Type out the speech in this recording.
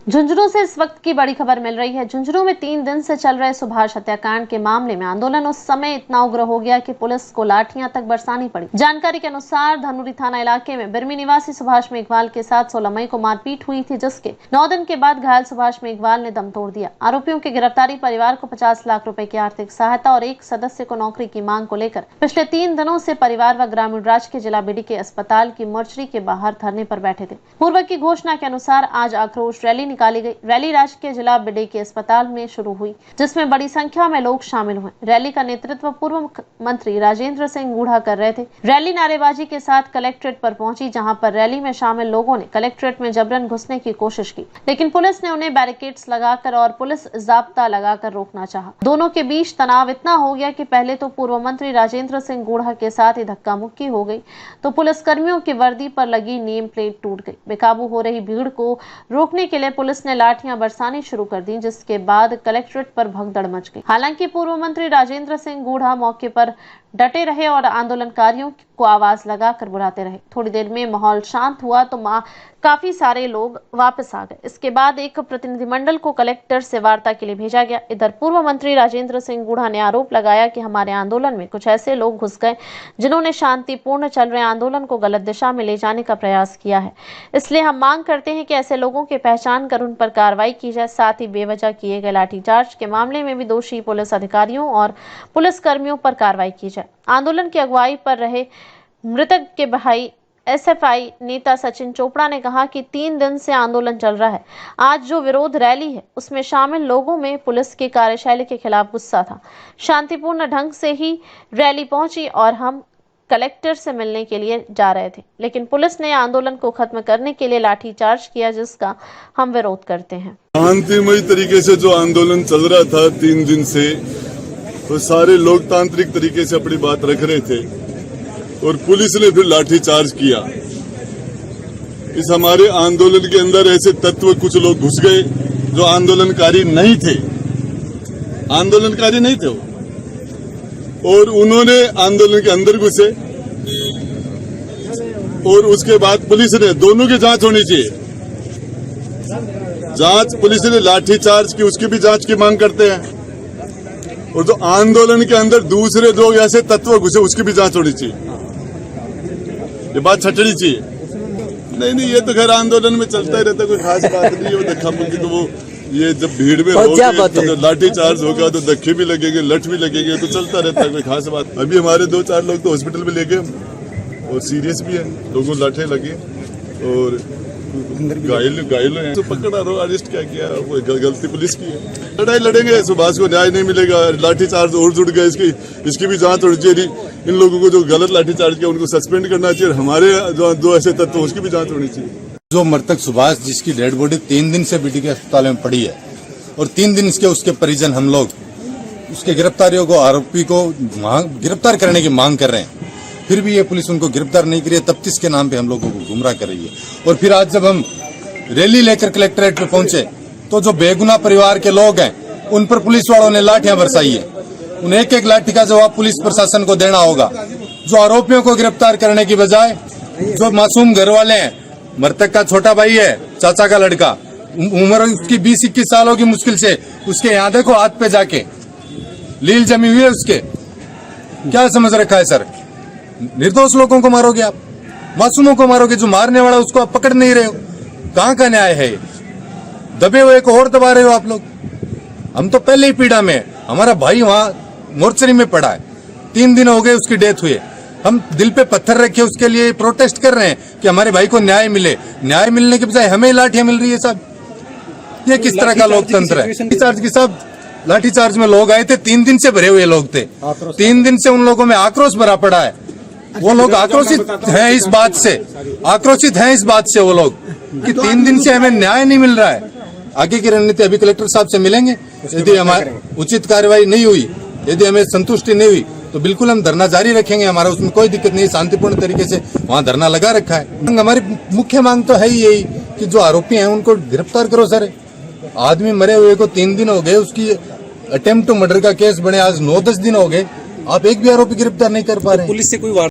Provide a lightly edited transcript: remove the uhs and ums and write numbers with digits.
झुंझुनू से इस वक्त की बड़ी खबर मिल रही है। झुंझुनू में 3 दिन से चल रहे सुभाष हत्याकांड के मामले में आंदोलन उस समय इतना उग्र हो गया कि पुलिस को लाठियां तक बरसानी पड़ी। जानकारी के अनुसार धनुरी थाना इलाके में बिरमी निवासी सुभाष मेघवाल के साथ 16 मई को मारपीट हुई थी, जिसके 9 दिन के बाद घायल सुभाष मेघवाल ने दम तोड़ दिया। आरोपियों की गिरफ्तारी, परिवार को 50 लाख रुपए की आर्थिक सहायता और एक सदस्य को नौकरी की मांग को लेकर पिछले 3 दिनों से परिवार व ग्रामीण राज्य के जिला बीडी के अस्पताल की मोर्चरी के बाहर धरने पर बैठे थे। पूर्व की घोषणा के अनुसार आज आक्रोश रैली निकाली गई। रैली राज्य के जिला बीडी के अस्पताल में शुरू हुई, जिसमें बड़ी संख्या में लोग शामिल हुए। रैली का नेतृत्व पूर्व मंत्री राजेंद्र सिंह गूढ़ा कर रहे थे। रैली नारेबाजी के साथ कलेक्ट्रेट पर पहुंची, जहां पर रैली में शामिल लोगों ने कलेक्ट्रेट में जबरन घुसने की कोशिश की, लेकिन पुलिस ने उन्हें बैरिकेड्स लगाकर और पुलिस जाब्ता लगाकर रोकना चाहा। दोनों के बीच तनाव इतना हो गया कि पहले तो पूर्व मंत्री राजेंद्र सिंह गूढ़ा के साथ ही धक्का मुक्की हो गई, तो पुलिस कर्मियों की वर्दी पर लगी नेम प्लेट टूट गई। बेकाबू हो रही भीड़ को रोकने के लिए पुलिस ने लाठियां बरसानी शुरू कर दी, जिसके बाद कलेक्ट्रेट पर भगदड़ मच गई। हालांकि पूर्व मंत्री राजेंद्र सिंह गूढ़ा मौके पर डटे रहे और आंदोलनकारियों को आवाज लगाकर बुलाते रहे। थोड़ी देर में माहौल शांत हुआ तो काफी सारे लोग वापस आ गए। इसके बाद एक प्रतिनिधिमंडल को कलेक्टर से वार्ता के लिए भेजा गया। इधर पूर्व मंत्री राजेंद्र सिंह गूढ़ा ने आरोप लगाया कि हमारे आंदोलन में कुछ ऐसे लोग घुस गए जिन्होंने शांतिपूर्ण चल रहे आंदोलन को गलत दिशा में ले जाने का प्रयास किया है। इसलिए हम मांग करते हैं कि ऐसे लोगों की पहचान कर उन पर कार्रवाई की जाए। साथ ही बेवजह किए गए लाठीचार्ज के मामले में भी दोषी पुलिस अधिकारियों और पुलिस कर्मियों पर कार्रवाई की जाए। आंदोलन की अगुवाई पर रहे मृतक के भाई एसएफआई नेता सचिन चोपड़ा ने कहा कि 3 दिन से आंदोलन चल रहा है। आज जो विरोध रैली है उसमें शामिल लोगों में पुलिस की कार्यशैली के खिलाफ गुस्सा था। शांतिपूर्ण ढंग से ही रैली पहुंची और हम कलेक्टर से मिलने के लिए जा रहे थे, लेकिन पुलिस ने आंदोलन को खत्म करने के लिए लाठीचार्ज किया, जिसका हम विरोध करते हैं। शांतिमय तरीके से जो आंदोलन चल रहा था 3 दिन से, तो सारे लोकतांत्रिक तरीके से अपनी बात रख रहे थे और पुलिस ने फिर लाठीचार्ज किया। इस हमारे आंदोलन के अंदर ऐसे तत्व कुछ लोग घुस गए जो आंदोलनकारी नहीं थे और उन्होंने आंदोलन के अंदर घुसे और उसके बाद पुलिस ने, दोनों की जांच होनी चाहिए। पुलिस ने लाठीचार्ज की, उसकी भी जांच की मांग करते हैं। और जो आंदोलन के अंदर दूसरे लोग ऐसे तत्व घुसे, उसकी भी जांच होनी चाहिए। ये बात छटनी चाहिए। नहीं, ये तो खैर आंदोलन में चलता ही रहता, कोई खास बात नहीं है। वो धक्का मुक्की तो वो ये जब भीड़ में तो लाठी चार्ज होगा तो धक्के भी लगेंगे, लठ भी लगेंगे, तो चलता रहता है, कोई खास बात। अभी हमारे 2-4 लोग तो हॉस्पिटल में ले गए और सीरियस भी है, लोगों को लाठे लगे और घायल हैं। तो पकड़ा रहो, अरेस्ट क्या किया, वो गलती पुलिस की है। लड़ाई लड़ेंगे, सुभाष को न्याय नहीं मिलेगा। लाठीचार्ज और जुड़ गए, इसकी भी जांच होनी चाहिए। इन लोगों को जो गलत लाठीचार्ज किया उनको सस्पेंड करना चाहिए। हमारे जो ऐसे तत्व, उसकी भी जांच होनी चाहिए। जो मृतक सुभाष, जिसकी डेड बॉडी 3 दिन से बीडी के अस्पताल में पड़ी है और 3 दिन के उसके परिजन हम लोग उसके गिरफ्तारियों को, आरोपी को गिरफ्तार करने की मांग कर रहे हैं, फिर भी ये पुलिस उनको गिरफ्तार नहीं करी है। तफ्तीश के नाम पे हम लोगों को गुमराह कर रही है। और फिर आज जब हम रैली लेकर कलेक्ट्रेट पे पहुंचे तो जो बेगुनाह परिवार के लोग हैं उन पर पुलिस वालों ने लाठियां बरसाई है। उन एक लाठी का जवाब पुलिस प्रशासन को देना होगा। जो आरोपियों को गिरफ्तार करने की बजाय जो मासूम घर वाले हैं, मृतक का छोटा भाई है, चाचा का लड़का, उम्र उसकी 20-21 सालों की मुश्किल से, उसके यहाँ देखो हाथ पे जाके लील जमी हुई है उसके। क्या समझ रखा है सर? निर्दोष लोगों को मारोगे आप, मासूमों को मारोगे। जो मारने वाला उसको आप पकड़ नहीं रहे हो। कहाँ का न्याय है? दबे हुए को और दबा रहे हो आप लोग। हम तो पहले ही पीड़ा में, हमारा भाई वहाँ मोर्चरी में पड़ा है, 3 दिन हो गए उसकी डेथ हुई। हम दिल पे पत्थर रखे उसके लिए प्रोटेस्ट कर रहे हैं कि हमारे भाई को न्याय मिले। न्याय मिलने के बजाय हमें लाठियां मिल रही है साहब। ये किस तरह का लोकतंत्र है? लाठीचार्ज की साहब, लाठीचार्ज में लोग आए थे, 3 दिन से भरे हुए लोग थे। 3 दिन से उन लोगों में आक्रोश भरा पड़ा है। वो लोग आक्रोशित हैं इस बात से वो लोग कि 3 दिन से हमें न्याय नहीं मिल रहा है। आगे की रणनीति अभी कलेक्टर साहब से मिलेंगे। यदि हमारी उचित कार्रवाई नहीं हुई, यदि हमें संतुष्टि नहीं हुई, तो बिल्कुल हम धरना जारी रखेंगे। हमारा उसमें कोई दिक्कत नहीं, शांतिपूर्ण तरीके से वहाँ धरना लगा रखा है। हमारी मुख्य मांग तो है ही यही कि जो आरोपी हैं उनको गिरफ्तार करो सर। आदमी मरे हुए को 3 दिन हो गए, उसकी अटेम्प्ट टू मर्डर का केस बने आज 9-10 दिन हो गए, आप एक भी आरोपी गिरफ्तार नहीं कर पा रहे। पुलिस से कोई